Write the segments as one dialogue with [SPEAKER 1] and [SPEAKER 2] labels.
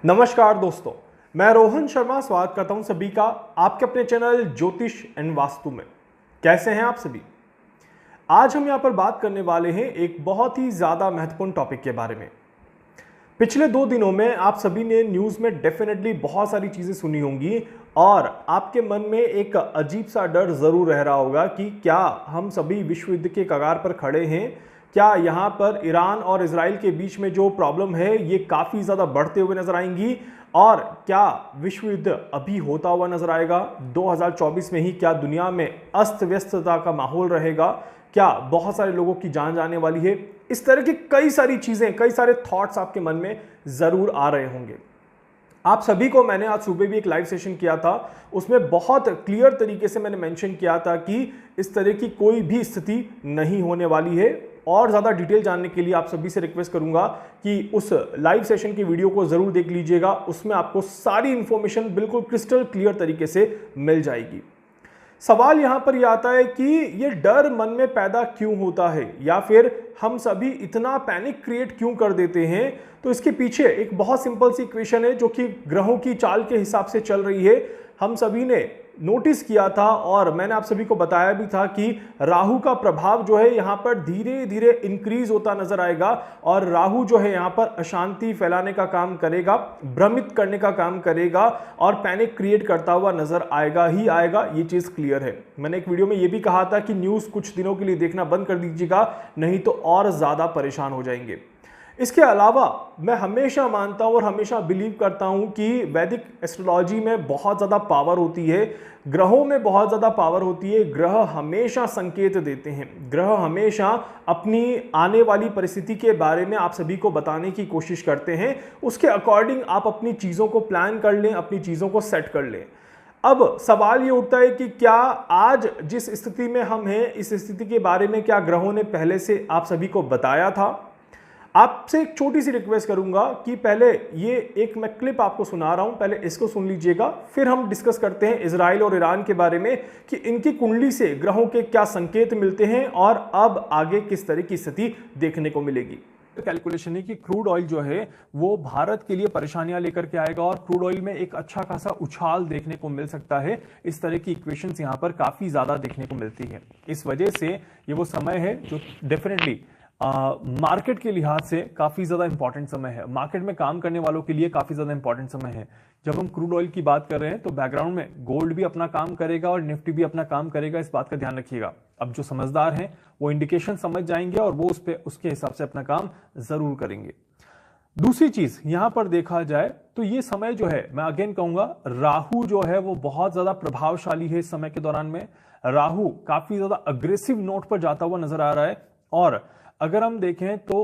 [SPEAKER 1] नमस्कार दोस्तों, मैं रोहन शर्मा स्वागत करता हूं सभी का आपके अपने चैनल ज्योतिष एंड वास्तु में। कैसे हैं आप सभी? आज हम यहां पर बात करने वाले हैं एक बहुत ही ज्यादा महत्वपूर्ण टॉपिक के बारे में। पिछले 2 दिनों में आप सभी ने न्यूज में डेफिनेटली बहुत सारी चीजें सुनी होंगी और आपके मन में एक अजीब सा डर जरूर रह रहा होगा कि क्या हम सभी विश्व युद्ध के कगार पर खड़े हैं। क्या यहाँ पर ईरान और इजराइल के बीच में जो प्रॉब्लम है ये काफ़ी ज़्यादा बढ़ते हुए नजर आएंगी और क्या विश्व युद्ध अभी होता हुआ नजर आएगा 2024 में ही? क्या दुनिया में अस्त व्यस्तता का माहौल रहेगा? क्या बहुत सारे लोगों की जान जाने वाली है? इस तरह की कई सारी चीज़ें, कई सारे थॉट्स आपके मन में ज़रूर आ रहे होंगे। आप सभी को मैंने आज सुबह भी एक लाइव सेशन किया था, उसमें बहुत क्लियर तरीके से मैंने मेंशन किया था कि इस तरह की कोई भी स्थिति नहीं होने वाली है। और ज़्यादा डिटेल जानने के लिए आप सभी से रिक्वेस्ट करूंगा कि उस लाइव सेशन की वीडियो को ज़रूर देख लीजिएगा। उसमें आपको सारी इंफॉर्मेशन बिल्कुल क्रिस्टल क्लियर तरीके से मिल जाएगी। सवाल यहां पर यह आता है कि ये डर मन में पैदा क्यों होता है या फिर हम सभी इतना पैनिक क्रिएट क्यों कर देते हैं। तो इसके पीछे एक बहुत सिंपल सी इक्वेशन है जो कि ग्रहों की चाल के हिसाब से चल रही है। हम सभी ने नोटिस किया था और मैंने आप सभी को बताया भी था कि राहु का प्रभाव जो है यहाँ पर धीरे धीरे इंक्रीज होता नजर आएगा और राहु जो है यहाँ पर अशांति फैलाने का काम करेगा, भ्रमित करने का काम करेगा और पैनिक क्रिएट करता हुआ नजर आएगा ही आएगा। ये चीज क्लियर है। मैंने एक वीडियो में ये भी कहा था कि न्यूज कुछ दिनों के लिए देखना बंद कर दीजिएगा, नहीं तो और ज्यादा परेशान हो जाएंगे। इसके अलावा मैं हमेशा मानता हूं और हमेशा बिलीव करता हूं कि वैदिक एस्ट्रोलॉजी में बहुत ज़्यादा पावर होती है, ग्रहों में बहुत ज़्यादा पावर होती है। ग्रह हमेशा संकेत देते हैं, ग्रह हमेशा अपनी आने वाली परिस्थिति के बारे में आप सभी को बताने की कोशिश करते हैं। उसके अकॉर्डिंग आप अपनी चीज़ों को प्लान कर लें, अपनी चीज़ों को सेट कर लें। अब सवाल ये उठता है कि क्या आज जिस स्थिति में हम हैं, इस स्थिति के बारे में क्या ग्रहों ने पहले से आप सभी को बताया था? आपसे एक छोटी सी रिक्वेस्ट करूंगा कि पहले ये एक मैं क्लिप आपको सुना रहा हूं, पहले इसको सुन लीजिएगा, फिर हम डिस्कस करते हैं इजराइल और ईरान के बारे में कि इनकी कुंडली से ग्रहों के क्या संकेत मिलते हैं और अब आगे किस तरह की स्थिति देखने को मिलेगी। कैलकुलेशन है कि क्रूड ऑयल जो है वो भारत के लिए परेशानियां लेकर के आएगा और क्रूड ऑयल में एक अच्छा खासा उछाल देखने को मिल सकता है। इस तरह की इक्वेशंस यहां पर काफी ज्यादा देखने को मिलती है। इस वजह से ये वो समय है जो डेफिनेटली मार्केट के लिहाज से काफी ज्यादा इंपॉर्टेंट समय है, मार्केट में काम करने वालों के लिए काफी ज्यादा इंपॉर्टेंट समय है। जब हम क्रूड ऑयल की बात कर रहे हैं तो बैकग्राउंड में गोल्ड भी अपना काम करेगा और निफ्टी भी अपना काम करेगा, इस बात का ध्यान रखिएगा। अब जो समझदार हैं वो इंडिकेशन समझ जाएंगे और वो उसके हिसाब से अपना काम जरूर करेंगे। दूसरी चीज यहां पर देखा जाए तो ये समय जो है, मैं अगेन कहूंगा, राहु जो है वो बहुत ज्यादा प्रभावशाली है। इस समय के दौरान में राहु काफी ज्यादा अग्रेसिव नोट पर जाता हुआ नजर आ रहा है और अगर हम देखें तो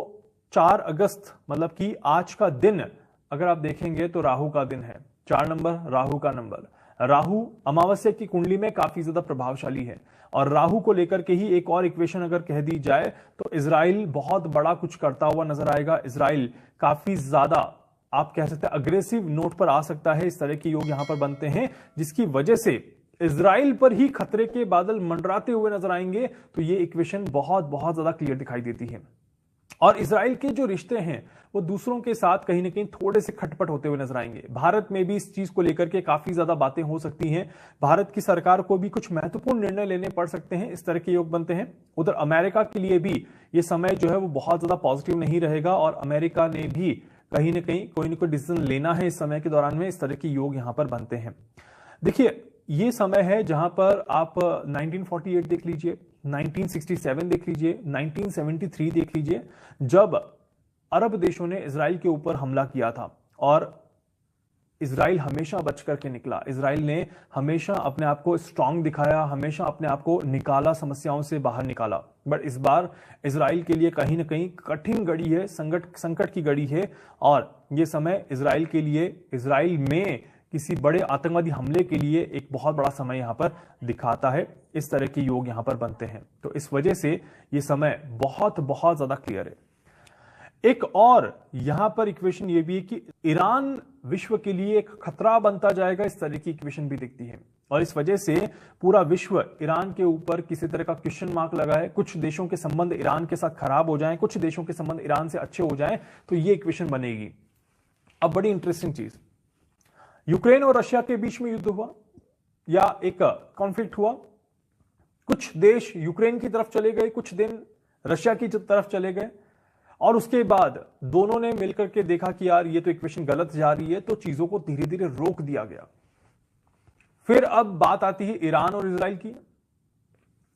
[SPEAKER 1] 4 अगस्त मतलब कि आज का दिन अगर आप देखेंगे तो राहु का दिन है, 4 नंबर राहु का नंबर। राहु अमावस्या की कुंडली में काफी ज्यादा प्रभावशाली है और राहु को लेकर के ही एक और इक्वेशन अगर कह दी जाए तो इजराइल बहुत बड़ा कुछ करता हुआ नजर आएगा। इजराइल काफी ज्यादा आप कह सकते हैं अग्रेसिव नोट पर आ सकता है। इस तरह के योग यहां पर बनते हैं जिसकी वजह से इजराइल पर ही खतरे के बादल मंडराते हुए नजर आएंगे। तो ये इक्वेशन बहुत बहुत ज्यादा क्लियर दिखाई देती है और इजराइल के जो रिश्ते हैं वो दूसरों के साथ कहीं ना कहीं थोड़े से खटपट होते हुए नजर आएंगे। भारत में भी इस चीज को लेकर के काफी ज्यादा बातें हो सकती हैं। भारत की सरकार को भी कुछ महत्वपूर्ण निर्णय लेने पड़ सकते हैं। इस तरह के योग बनते हैं। उधर अमेरिका के लिए भी ये समय जो है वो बहुत ज्यादा पॉजिटिव नहीं रहेगा और अमेरिका ने भी कहीं ना कहीं कोई ना कोई डिसीजन लेना है इस समय के दौरान में। इस तरह के योग यहां पर बनते हैं। देखिए ये समय है जहां पर आप 1948 देख लीजिए, 1967 देख लीजिए, 1973 देख लीजिए, जब अरब देशों ने इजराइल के ऊपर हमला किया था और इजराइल हमेशा बच करके निकला। इजराइल ने हमेशा अपने आप को स्ट्रांग दिखाया, हमेशा अपने आप को निकाला, समस्याओं से बाहर निकाला। बट इस बार इजराइल के लिए कहीं ना कहीं कठिन घड़ी है, संकट की घड़ी है और यह समय इजराइल के लिए, इजराइल में किसी बड़े आतंकवादी हमले के लिए एक बहुत बड़ा समय यहां पर दिखाता है। इस तरह के योग यहां पर बनते हैं। तो इस वजह से यह समय बहुत बहुत ज्यादा क्लियर है। एक और यहां पर इक्वेशन यह भी है कि ईरान विश्व के लिए एक खतरा बनता जाएगा। इस तरह की इक्वेशन भी दिखती है और इस वजह से पूरा विश्व ईरान के ऊपर किसी तरह का क्वेश्चन मार्क लगा है। कुछ देशों के संबंध ईरान के साथ खराब हो जाएं, कुछ देशों के संबंध ईरान से अच्छे हो जाएं, तो ये इक्वेशन बनेगी। अब बड़ी इंटरेस्टिंग चीज, यूक्रेन और रशिया के बीच में युद्ध हुआ या एक कॉन्फ्लिक्ट हुआ, कुछ देश यूक्रेन की तरफ चले गए, कुछ दिन रशिया की तरफ चले गए, और उसके बाद दोनों ने मिलकर के देखा कि यार ये तो इक्वेशन गलत जा रही है, तो चीजों को धीरे धीरे रोक दिया गया। फिर अब बात आती है ईरान और इजराइल की।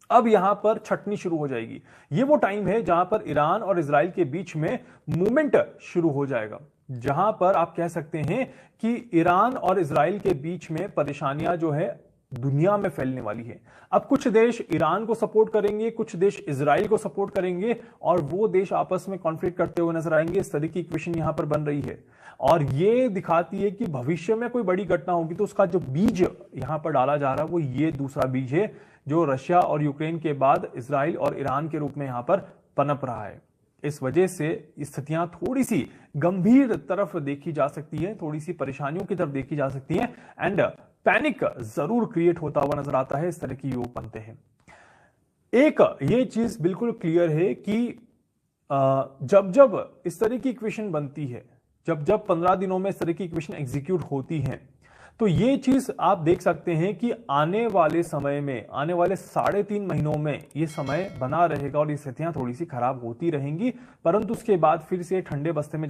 [SPEAKER 1] अब यहां पर छटनी शुरू हो जाएगी। ये वो टाइम है जहां पर ईरान और इजराइल के बीच में मूवमेंट शुरू हो जाएगा, जहां पर आप कह सकते हैं कि ईरान और इजराइल के बीच में परेशानियां जो है दुनिया में फैलने वाली है। अब कुछ देश ईरान को सपोर्ट करेंगे, कुछ देश इजराइल को सपोर्ट करेंगे, और वो देश आपस में कॉन्फ्लिक्ट करते हुए नजर आएंगे। इस तरह की इक्वेशन यहां पर बन रही है, और ये दिखाती है कि भविष्य में कोई बड़ी घटना होगी तो उसका जो बीज यहां पर डाला जा रहा है वो ये दूसरा बीज है, जो रशिया और यूक्रेन के बाद इजराइल और ईरान के रूप में यहां पर पनप रहा है। इस वजह से स्थितियां थोड़ी सी गंभीर तरफ देखी जा सकती है, थोड़ी सी परेशानियों की तरफ देखी जा सकती है, एंड पैनिक जरूर क्रिएट होता हुआ नजर आता है। इस तरह की योग बनते हैं। एक ये चीज बिल्कुल क्लियर है कि जब जब इस तरह की इक्वेशन बनती है, जब जब 15 दिनों में इस तरह की इक्वेशन एग्जीक्यूट होती है, तो ये चीज आप देख सकते हैं कि आने वाले समय में, आने वाले 3.5 महीनों में ये समय बना रहेगा और ये स्थितियां थोड़ी सी खराब होती रहेंगी, परंतु उसके बाद फिर से ठंडे बस्ते में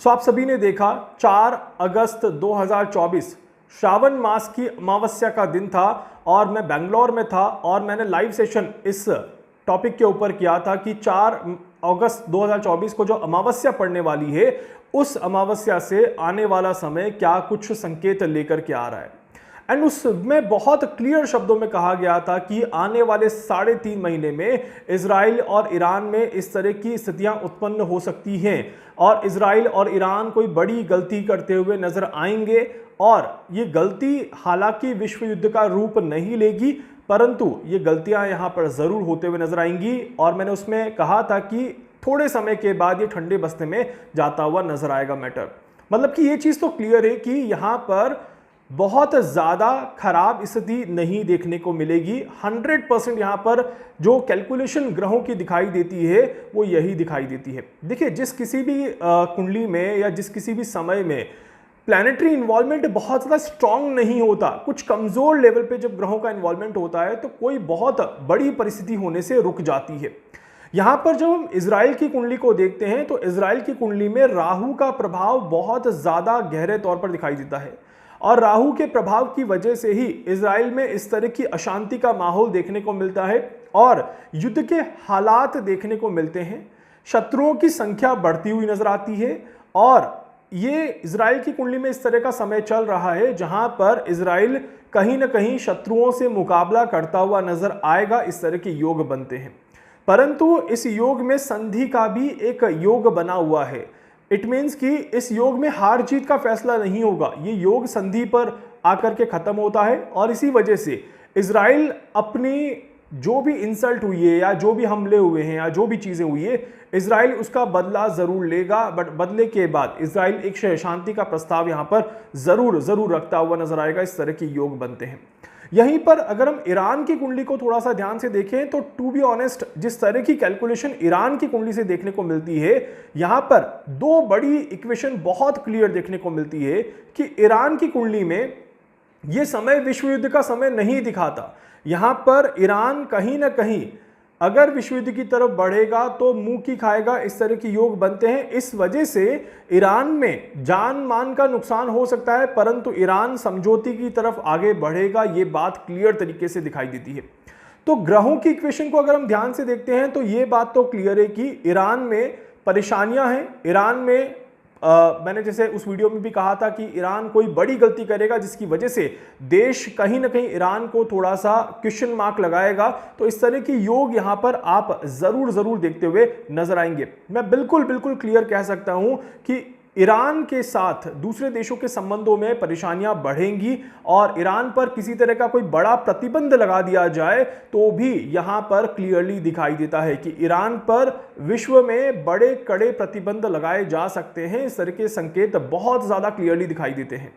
[SPEAKER 1] सो आप सभी ने देखा 4 अगस्त 2024 श्रावण मास की अमावस्या का दिन था, और मैं बेंगलोर में था, और मैंने लाइव सेशन इस टॉपिक के ऊपर किया था कि 4 अगस्त 2024 को जो अमावस्या पड़ने वाली है, उस अमावस्या से आने वाला समय क्या कुछ संकेत लेकर के आ रहा है। एंड उसमें बहुत क्लियर शब्दों में कहा गया था कि आने वाले 3.5 महीने में इजराइल और ईरान में इस तरह की स्थितियां उत्पन्न हो सकती हैं, और इजराइल और ईरान कोई बड़ी गलती करते हुए नजर आएंगे, और ये गलती हालांकि विश्व युद्ध का रूप नहीं लेगी, परंतु ये गलतियां यहां पर जरूर होते हुए नजर आएंगी। और मैंने उसमें कहा था कि थोड़े समय के बाद ये ठंडे बस्ते में जाता हुआ नजर आएगा मैटर। मतलब कि ये चीज तो क्लियर है कि यहां पर बहुत ज्यादा खराब स्थिति नहीं देखने को मिलेगी। 100% यहां पर जो कैलकुलेशन ग्रहों की दिखाई देती है वो यही दिखाई देती है। देखिए, जिस किसी भी कुंडली में या जिस किसी भी समय में प्लैनेटरी इन्वॉल्वमेंट बहुत ज़्यादा स्ट्रांग नहीं होता, कुछ कमज़ोर लेवल पे जब ग्रहों का इन्वॉल्वमेंट होता है तो कोई बहुत बड़ी परिस्थिति होने से रुक जाती है। यहाँ पर जब हम इजराइल की कुंडली को देखते हैं तो इजराइल की कुंडली में राहु का प्रभाव बहुत ज़्यादा गहरे तौर पर दिखाई देता है, और राहु के प्रभाव की वजह से ही इजराइल में इस तरह की अशांति का माहौल देखने को मिलता है, और युद्ध के हालात देखने को मिलते हैं। शत्रुओं की संख्या बढ़ती हुई नजर आती है, और ये इजराइल की कुंडली में इस तरह का समय चल रहा है जहां पर इजराइल कहीं ना कहीं शत्रुओं से मुकाबला करता हुआ नजर आएगा। इस तरह के योग बनते हैं, परंतु इस योग में संधि का भी एक योग बना हुआ है। इट मीन्स कि इस योग में हार जीत का फैसला नहीं होगा, ये योग संधि पर आकर के खत्म होता है, और इसी वजह से इजराइल अपनी जो भी इंसल्ट हुई है या जो भी हमले हुए हैं या जो भी चीजें हुई है, इजराइल उसका बदला जरूर लेगा, बट बदले के बाद इजराइल एक शांति का प्रस्ताव यहां पर जरूर रखता हुआ नजर आएगा। इस तरह के योग बनते हैं। यहीं पर अगर हम ईरान की कुंडली को थोड़ा सा ध्यान से देखें तो टू बी ऑनेस्ट, जिस तरह की कैलकुलेशन ईरान की कुंडली से देखने को मिलती है, यहां पर दो बड़ी इक्वेशन बहुत क्लियर देखने को मिलती है कि ईरान की कुंडली में यह समय विश्व युद्ध का समय नहीं दिखाता। यहां पर ईरान कहीं ना कहीं अगर विश्व युद्ध की तरफ बढ़ेगा तो मुंह की खाएगा। इस तरह के योग बनते हैं। इस वजह से ईरान में जान मान का नुकसान हो सकता है, परंतु ईरान समझौते की तरफ आगे बढ़ेगा, ये बात क्लियर तरीके से दिखाई देती है। तो ग्रहों की इक्वेशन को अगर हम ध्यान से देखते हैं तो ये बात तो क्लियर है कि ईरान में परेशानियां हैं। ईरान में मैंने जैसे उस वीडियो में भी कहा था कि ईरान कोई बड़ी गलती करेगा जिसकी वजह से देश कहीं ना कहीं ईरान को थोड़ा सा क्वेश्चन मार्क लगाएगा। तो इस तरह की योग यहां पर आप जरूर देखते हुए नजर आएंगे। मैं बिल्कुल क्लियर कह सकता हूं कि ईरान के साथ दूसरे देशों के संबंधों में परेशानियां बढ़ेंगी, और ईरान पर किसी तरह का कोई बड़ा प्रतिबंध लगा दिया जाए तो भी यहां पर क्लियरली दिखाई देता है कि ईरान पर विश्व में बड़े कड़े प्रतिबंध लगाए जा सकते हैं। इस तरह के संकेत बहुत ज्यादा क्लियरली दिखाई देते हैं।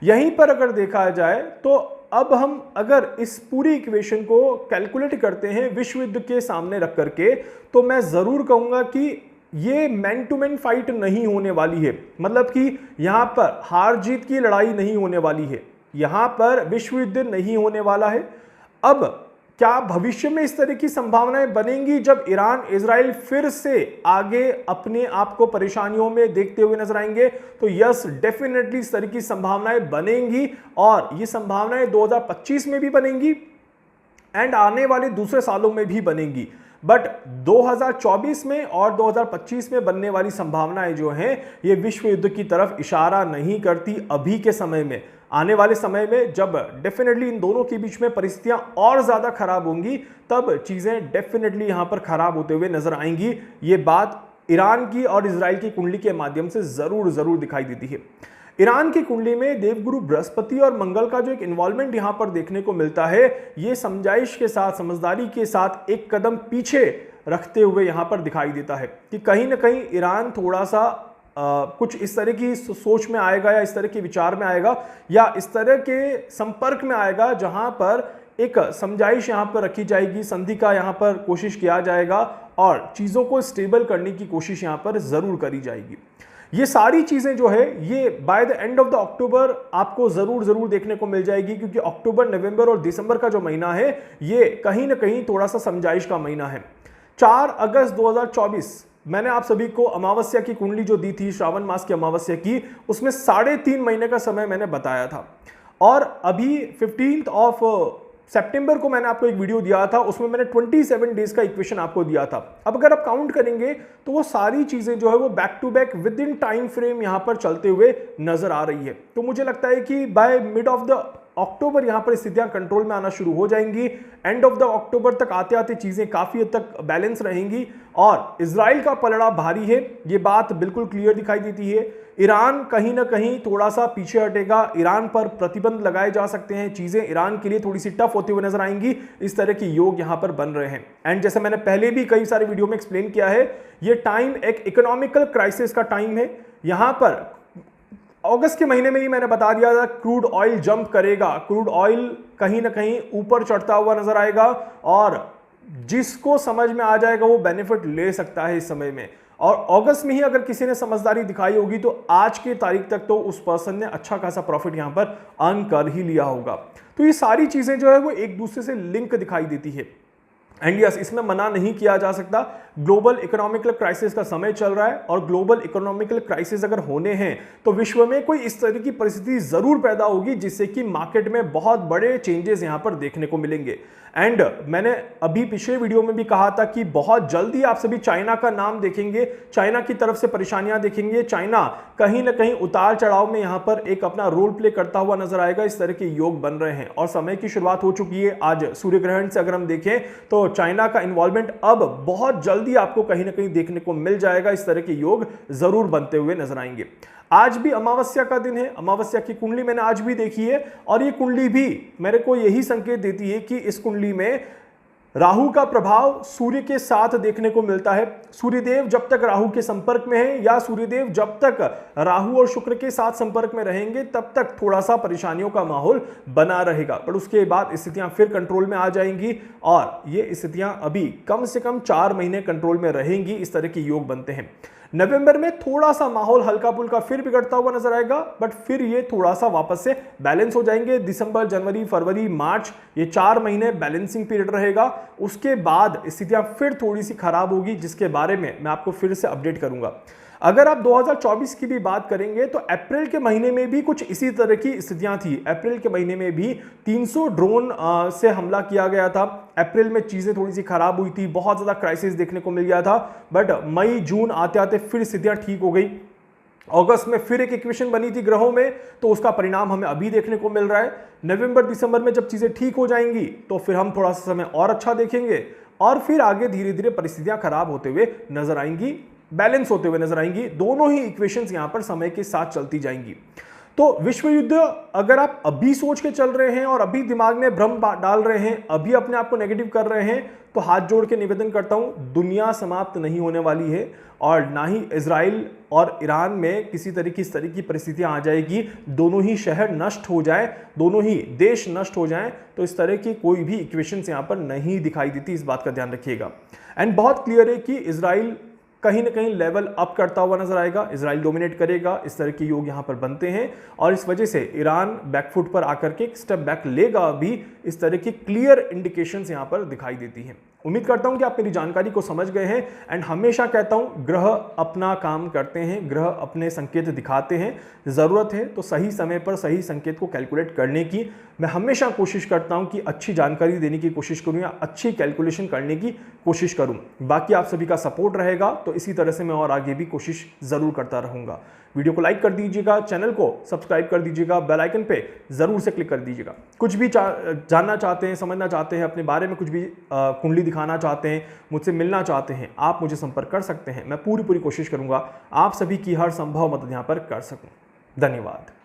[SPEAKER 1] यहीं पर अगर देखा जाए तो अब हम अगर इस पूरी इक्वेशन को कैलकुलेट करते हैं विश्व युद्ध के सामने रख करके, तो मैं जरूर कहूंगा कि ये मैन टू मैन फाइट नहीं होने वाली है, मतलब कि यहां पर हार जीत की लड़ाई नहीं होने वाली है, यहां पर विश्व युद्ध नहीं होने वाला है। अब क्या भविष्य में इस तरह की संभावनाएं बनेंगी जब ईरान इजराइल फिर से आगे अपने आप को परेशानियों में देखते हुए नजर आएंगे? तो यस, डेफिनेटली इस तरह की संभावनाएं बनेंगी और ये संभावनाएं 2025 में भी बनेंगी एंड आने वाले दूसरे सालों में भी बनेंगी। बट 2024 में और 2025 में बनने वाली संभावनाएं जो हैं ये विश्व युद्ध की तरफ इशारा नहीं करती अभी के समय में। आने वाले समय में जब डेफिनेटली इन दोनों के बीच में परिस्थितियां और ज्यादा खराब होंगी तब चीजें डेफिनेटली यहां पर खराब होते हुए नजर आएंगी। ये बात ईरान की और इजराइल की कुंडली के माध्यम से जरूर दिखाई देती है। ईरान की कुंडली में देवगुरु बृहस्पति और मंगल का जो एक इन्वॉल्वमेंट यहां पर देखने को मिलता है, ये समझाइश के साथ, समझदारी के साथ एक कदम पीछे रखते हुए यहां पर दिखाई देता है कि कहीं ना कहीं ईरान थोड़ा सा कुछ इस तरह की सोच में आएगा या इस तरह के विचार में आएगा या इस तरह के संपर्क में आएगा जहां पर एक समझाइश यहां पर रखी जाएगी, संधि का यहां पर कोशिश किया जाएगा और चीजों को स्टेबल करने की कोशिश यहां पर जरूर करी जाएगी। ये सारी चीजें जो है ये by the end of the October आपको जरूर देखने को मिल जाएगी, क्योंकि अक्टूबर, नवंबर और दिसंबर का जो महीना है ये कहीं ना कहीं थोड़ा सा समझाइश का महीना है। 4 अगस्त 2024 मैंने आप सभी को अमावस्या की कुंडली जो दी थी, श्रावण मास की अमावस्या की, उसमें 3.5 महीने का समय मैंने बताया था और अभी 15 ऑफ सितंबर को मैंने आपको एक वीडियो दिया था, उसमें मैंने 27 डेज का इक्वेशन आपको दिया था। अब अगर आप काउंट करेंगे तो वो सारी चीजें जो है वो back to back within time frame यहां पर चलते हुए नजर आ रही है। तो मुझे लगता है कि by mid of the October यहां पर स्थितियां कंट्रोल में आना शुरू हो जाएंगी। एंड ऑफ द अक्टूबर तक आते आते चीजें काफी हद तक बैलेंस रहेंगी और इजराइल का पलड़ा भारी है, ये बात बिल्कुल क्लियर दिखाई देती है। ईरान कहीं ना कहीं थोड़ा सा पीछे हटेगा, ईरान पर प्रतिबंध लगाए जा सकते हैं, चीजें ईरान के लिए थोड़ी सी टफ होती हुई नजर आएंगी, इस तरह के योग यहां पर बन रहे हैं। एंड जैसे मैंने पहले भी कई सारे वीडियो में एक्सप्लेन किया है, ये टाइम एक इकोनॉमिकल क्राइसिस का टाइम है। यहां पर अगस्त के महीने में ही मैंने बता दिया था क्रूड ऑयल जंप करेगा, क्रूड ऑयल कहीं ना कहीं ऊपर चढ़ता हुआ नजर आएगा और जिसको समझ में आ जाएगा वो बेनिफिट ले सकता है इस समय में। और अगस्त में ही अगर किसी ने समझदारी दिखाई होगी तो आज की तारीख तक तो उस पर्सन ने अच्छा खासा प्रॉफिट यहां पर अर्न कर ही लिया होगा। तो ये सारी चीजें जो है वो एक दूसरे से लिंक दिखाई देती है। एंड यस, इसमें मना नहीं किया जा सकता, ग्लोबल इकोनॉमिकल क्राइसिस का समय चल रहा है और ग्लोबल इकोनॉमिकल क्राइसिस अगर होने हैं तो विश्व में कोई इस तरह की परिस्थिति जरूर पैदा होगी जिससे कि मार्केट में बहुत बड़े चेंजेस यहां पर देखने को मिलेंगे। एंड मैंने अभी पिछले वीडियो में भी कहा था कि बहुत जल्दी आप सभी चाइना का नाम देखेंगे, चाइना की तरफ से परेशानियां देखेंगे, चाइना कहीं ना कहीं उतार चढ़ाव में यहां पर एक अपना रोल प्ले करता हुआ नजर आएगा। इस तरह के योग बन रहे हैं और समय की शुरुआत हो चुकी है। आज सूर्य ग्रहण से अगर हम देखें तो चाइना का इन्वॉल्वमेंट अब बहुत जल्दी आपको कहीं ना कहीं देखने को मिल जाएगा। इस तरह के योग जरूर बनते हुए नजर आएंगे। आज भी अमावस्या का दिन है, अमावस्या की कुंडली मैंने आज भी देखी है और ये कुंडली भी मेरे को यही संकेत देती है कि इस कुंडली में राहु का प्रभाव सूर्य के साथ देखने को मिलता है। सूर्यदेव जब तक राहु के संपर्क में है या सूर्यदेव जब तक राहु और शुक्र के साथ संपर्क में रहेंगे तब तक थोड़ा सा परेशानियों का माहौल बना रहेगा, पर उसके बाद स्थितियां फिर कंट्रोल में आ जाएंगी और ये स्थितियां अभी कम से कम 4 महीने कंट्रोल में रहेंगी। इस तरह के योग बनते हैं। नवंबर में थोड़ा सा माहौल हल्का फुल्का फिर बिगड़ता हुआ नजर आएगा, बट फिर ये थोड़ा सा वापस से बैलेंस हो जाएंगे। दिसंबर, जनवरी, फरवरी, मार्च, ये 4 महीने बैलेंसिंग पीरियड रहेगा। उसके बाद स्थितियां फिर थोड़ी सी खराब होगी, जिसके बारे में मैं आपको फिर से अपडेट करूंगा। अगर आप 2024 की भी बात करेंगे तो अप्रैल के महीने में भी कुछ इसी तरह की स्थितियां थी। अप्रैल के महीने में भी 300 ड्रोन से हमला किया गया था। अप्रैल में चीजें थोड़ी सी खराब हुई थी, बहुत ज्यादा क्राइसिस देखने को मिल गया था, बट मई जून आते आते फिर स्थितियां ठीक हो गई। अगस्त में फिर एक इक्वेशन बनी थी ग्रहों में, तो उसका परिणाम हमें अभी देखने को मिल रहा है। नवंबर, दिसंबर में जब चीजें ठीक हो जाएंगी तो फिर हम थोड़ा सा समय और अच्छा देखेंगे और फिर आगे धीरे धीरे परिस्थितियां खराब होते हुए नजर आएंगी, बैलेंस होते हुए नजर आएंगी। दोनों ही इक्वेशंस यहां पर समय के साथ चलती जाएंगी। तो विश्व युद्ध अगर आप अभी सोच के चल रहे हैं और अभी दिमाग में भ्रम डाल रहे हैं, अभी अपने आप को नेगेटिव कर रहे हैं, तो हाथ जोड़ के निवेदन करता हूं, दुनिया समाप्त नहीं होने वाली है और ना ही इजराइल और ईरान में किसी तरह की परिस्थितियां आ जाएगी। दोनों ही शहर नष्ट हो जाए, दोनों ही देश नष्ट हो जाएं, तो इस तरह की कोई भी इक्वेशंस यहां पर नहीं दिखाई देती। इस बात का ध्यान रखिएगा। एंड बहुत क्लियर है कि इजराइल कहीं ना कहीं लेवल अप करता हुआ नजर आएगा, इजराइल डोमिनेट करेगा, इस तरह के योग यहाँ पर बनते हैं और इस वजह से ईरान बैकफुट पर आकर के एक स्टेप बैक लेगा भी, इस तरह की क्लियर इंडिकेशंस यहाँ पर दिखाई देती हैं। उम्मीद करता हूं कि आप मेरी जानकारी को समझ गए हैं एंड हमेशा कहता हूं ग्रह अपना काम करते हैं, ग्रह अपने संकेत दिखाते हैं, ज़रूरत है तो सही समय पर सही संकेत को कैलकुलेट करने की मैं हमेशा कोशिश करता हूं कि अच्छी जानकारी देने की कोशिश करूं या अच्छी कैलकुलेशन करने की कोशिश करूं। बाकी आप सभी का सपोर्ट रहेगा तो इसी तरह से मैं और आगे भी कोशिश ज़रूर करता रहूँगा। वीडियो को लाइक कर दीजिएगा, चैनल को सब्सक्राइब कर दीजिएगा, बेल आइकन पे ज़रूर से क्लिक कर दीजिएगा। कुछ भी जानना चाहते हैं, समझना चाहते हैं, अपने बारे में कुछ भी कुंडली दिखाना चाहते हैं, मुझसे मिलना चाहते हैं, आप मुझे संपर्क कर सकते हैं। मैं पूरी कोशिश करूंगा आप सभी की हर संभव मदद यहाँ पर कर सकूं। धन्यवाद।